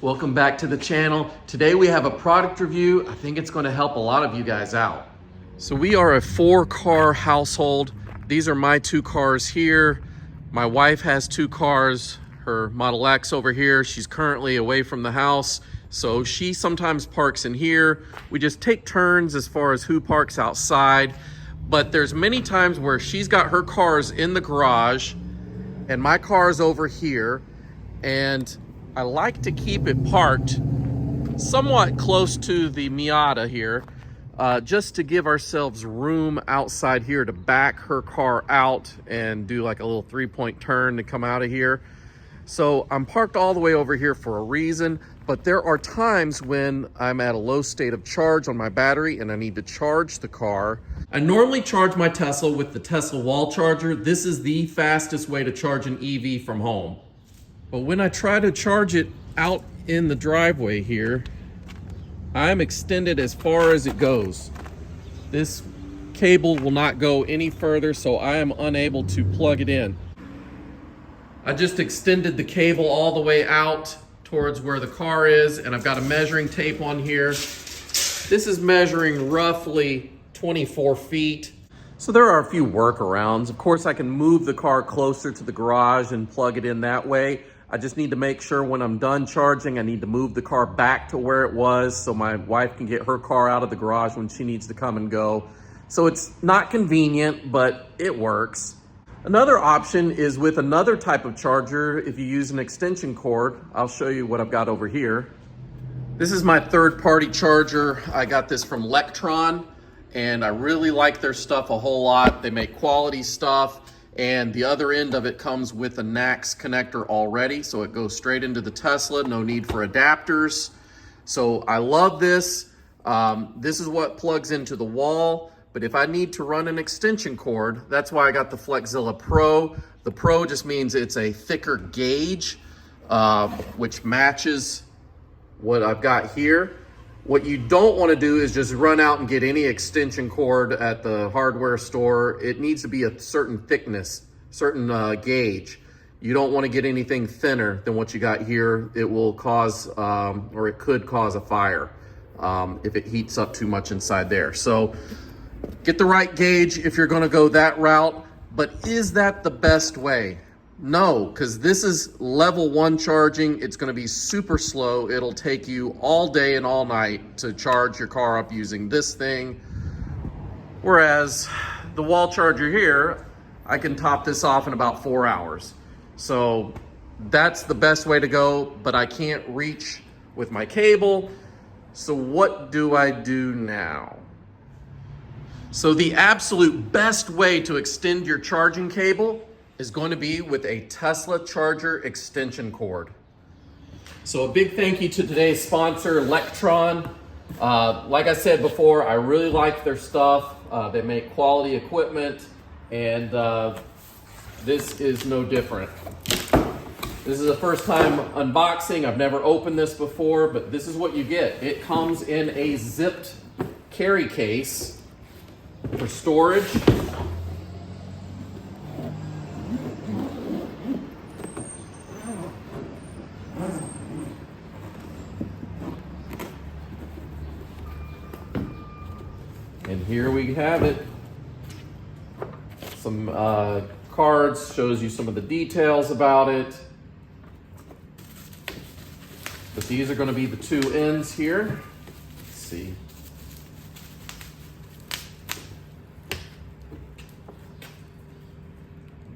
Welcome back to the channel. Today we have a product review. I think it's going to help a lot of you guys out. So we are a 4-car household. These are my 2 cars here. My wife has 2 cars, her Model X over here. She's currently away from the house, so she sometimes parks in here. We just take turns as far as who parks outside, but there's many times where she's got her cars in the garage and my car's over here, and I like to keep it parked somewhat close to the Miata here, just to give ourselves room outside here to back her car out and do like a little 3-point turn to come out of here. So I'm parked all the way over here for a reason, but there are times when I'm at a low state of charge on my battery and I need to charge the car. I normally charge my Tesla with the Tesla wall charger. This is the fastest way to charge an EV from home. But when I try to charge it out in the driveway here, I'm extended as far as it goes. This cable will not go any further, so I am unable to plug it in. I just extended the cable all the way out towards where the car is, and I've got a measuring tape on here. This is measuring roughly 24 feet. So there are a few workarounds. Of course, I can move the car closer to the garage and plug it in that way. I just need to make sure when I'm done charging, I need to move the car back to where it was so my wife can get her car out of the garage when she needs to come and go. So it's not convenient, but it works. Another option is with another type of charger. If you use an extension cord, I'll show you what I've got over here. This is my third-party charger. I got this from Lectron, and I really like their stuff a whole lot. They make quality stuff. And the other end of it comes with a NACS connector already, so it goes straight into the Tesla, no need for adapters. So I love this. This is what plugs into the wall, but if I need to run an extension cord, that's why I got the FlexZilla Pro. The Pro just means it's a thicker gauge, which matches what I've got here. What you don't want to do is just run out and get any extension cord at the hardware store. It needs to be a certain thickness, certain gauge. You don't want to get anything thinner than what you got here. It will cause, or it could cause a fire if it heats up too much inside there. So get the right gauge if you're going to go that route. But is that the best way? No, because this is level 1 charging. It's going to be super slow. It'll take you all day and all night to charge your car up using this thing. Whereas the wall charger here, I can top this off in about 4 hours. So that's the best way to go, but I can't reach with my cable. So what do I do now? So the absolute best way to extend your charging cable is going to be with a Tesla charger extension cord. So a big thank you to today's sponsor, Lectron. Like I said before, I really like their stuff. They make quality equipment, and this is no different. This is the first time unboxing. I've never opened this before, but this is what you get. It comes in a zipped carry case for storage. And here we have it. Some cards, shows you some of the details about it. But these are going to be the 2 ends here. Let's see.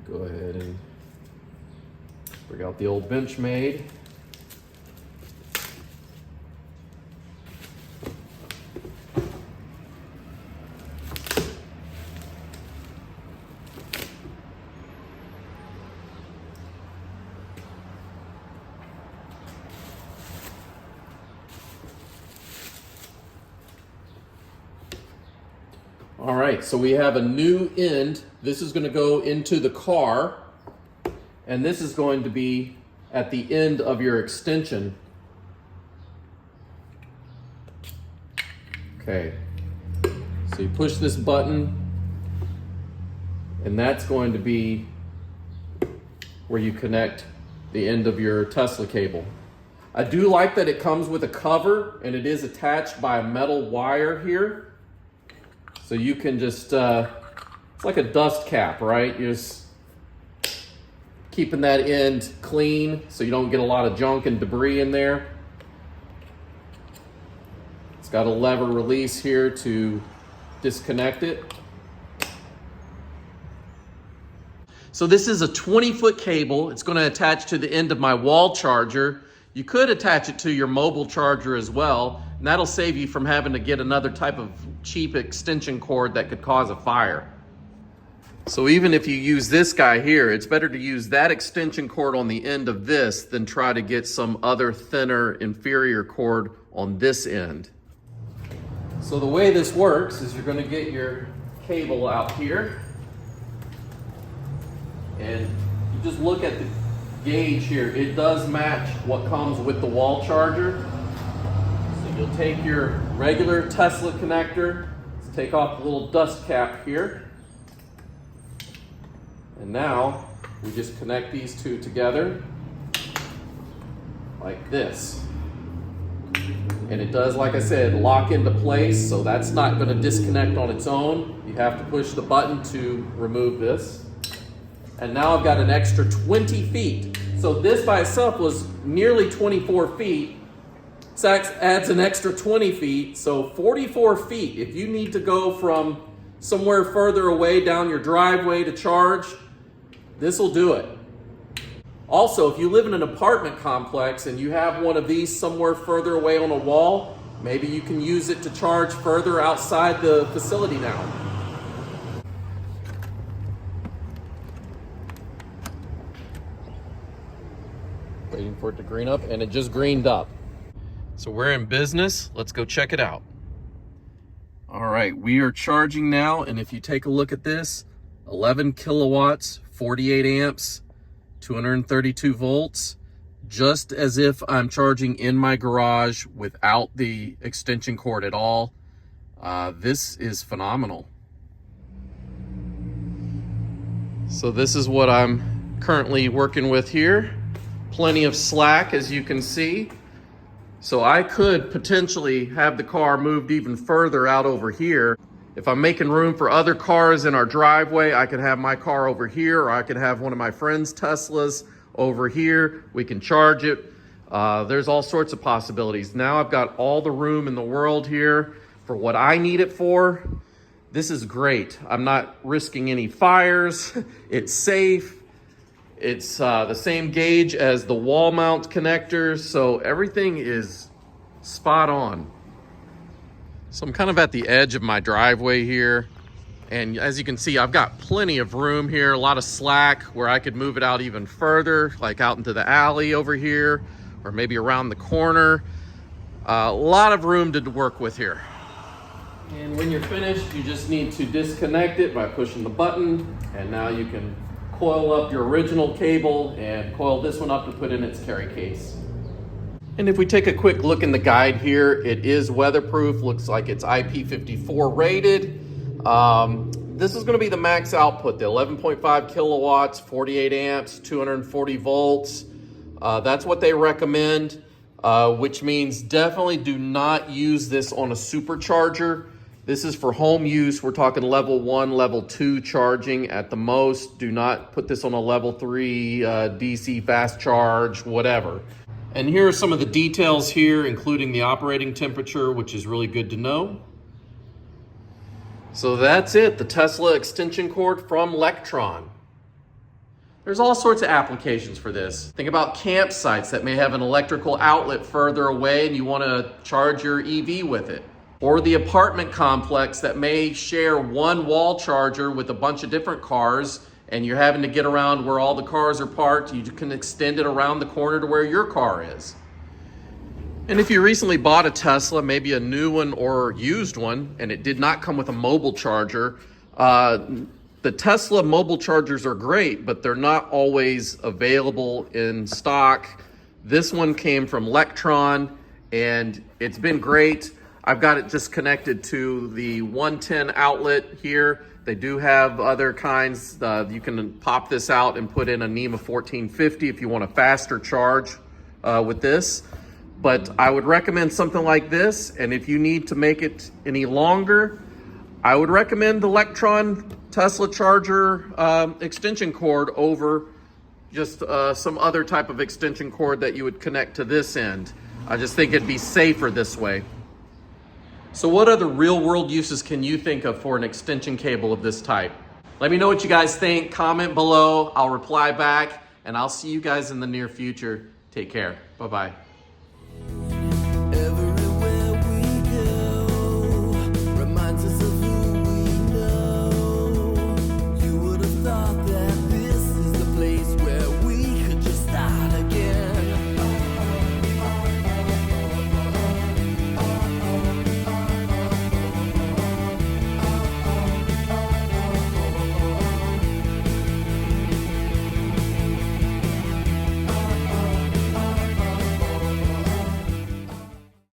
Go ahead and bring out the old Benchmade. All right, so we have a new end. This is going to go into the car, and this is going to be at the end of your extension. Okay, so you push this button, and that's going to be where you connect the end of your Tesla cable. I do like that it comes with a cover, and it is attached by a metal wire here. So you can just, it's like a dust cap, right? You're just keeping that end clean so you don't get a lot of junk and debris in there. It's got a lever release here to disconnect it. So this is a 20-foot cable. It's going to attach to the end of my wall charger. You could attach it to your mobile charger as well, and that'll save you from having to get another type of cheap extension cord that could cause a fire. So even if you use this guy here, it's better to use that extension cord on the end of this than try to get some other thinner, inferior cord on this end. So the way this works is you're going to get your cable out here, and you just look at the gauge here. It does match what comes with the wall charger. So you'll take your regular Tesla connector, let's take off the little dust cap here, and now we just connect these two together like this. And it does, like I said, lock into place, so that's not going to disconnect on its own. You have to push the button to remove this. And now I've got an extra 20 feet. So this by itself was nearly 24 feet. This adds an extra 20 feet, so 44 feet. If you need to go from somewhere further away down your driveway to charge, this will do it. Also, if you live in an apartment complex and you have one of these somewhere further away on a wall, maybe you can use it to charge further outside the facility now. Waiting for it to green up, and it just greened up. So we're in business. Let's go check it out. All right, we are charging now, and if you take a look at this, 11 kilowatts, 48 amps, 232 volts, just as if I'm charging in my garage without the extension cord at all. This is phenomenal. So this is what I'm currently working with here. Plenty of slack, as you can see. So I could potentially have the car moved even further out over here. If I'm making room for other cars in our driveway, I could have my car over here, or I could have one of my friend's Teslas over here. We can charge it. There's all sorts of possibilities. Now I've got all the room in the world here for what I need it for. This is great. I'm not risking any fires. It's safe. It's the same gauge as the wall mount connectors, so everything is spot on. So I'm kind of at the edge of my driveway here, and as you can see, I've got plenty of room here, a lot of slack where I could move it out even further, like out into the alley over here, or maybe around the corner. A lot of room to work with here. And when you're finished, you just need to disconnect it by pushing the button, and now you can coil up your original cable and coil this one up to put in its carry case. And if we take a quick look in the guide here, it is weatherproof. Looks like it's IP54 rated. This is going to be the max output, the 11.5 kilowatts, 48 amps, 240 volts. That's what they recommend, which means definitely do not use this on a supercharger. This is for home use. We're talking level 1, level 2 charging at the most. Do not put this on a level 3 DC fast charge, whatever. And here are some of the details here, including the operating temperature, which is really good to know. So that's it, the Tesla extension cord from Lectron. There's all sorts of applications for this. Think about campsites that may have an electrical outlet further away and you want to charge your EV with it. Or the apartment complex that may share one wall charger with a bunch of different cars, and you're having to get around where all the cars are parked. You can extend it around the corner to where your car is. And if you recently bought a Tesla, maybe a new one or used one, and it did not come with a mobile charger, the Tesla mobile chargers are great, but they're not always available in stock. This one came from Lectron, and it's been great. I've got it just connected to the 110 outlet here. They do have other kinds. You can pop this out and put in a NEMA 1450 if you want a faster charge with this. But I would recommend something like this. And if you need to make it any longer, I would recommend the Lectron Tesla charger extension cord over just some other type of extension cord that you would connect to this end. I just think it'd be safer this way. So what other real world uses can you think of for an extension cable of this type? Let me know what you guys think. Comment below. I'll reply back, and I'll see you guys in the near future. Take care. Bye-bye.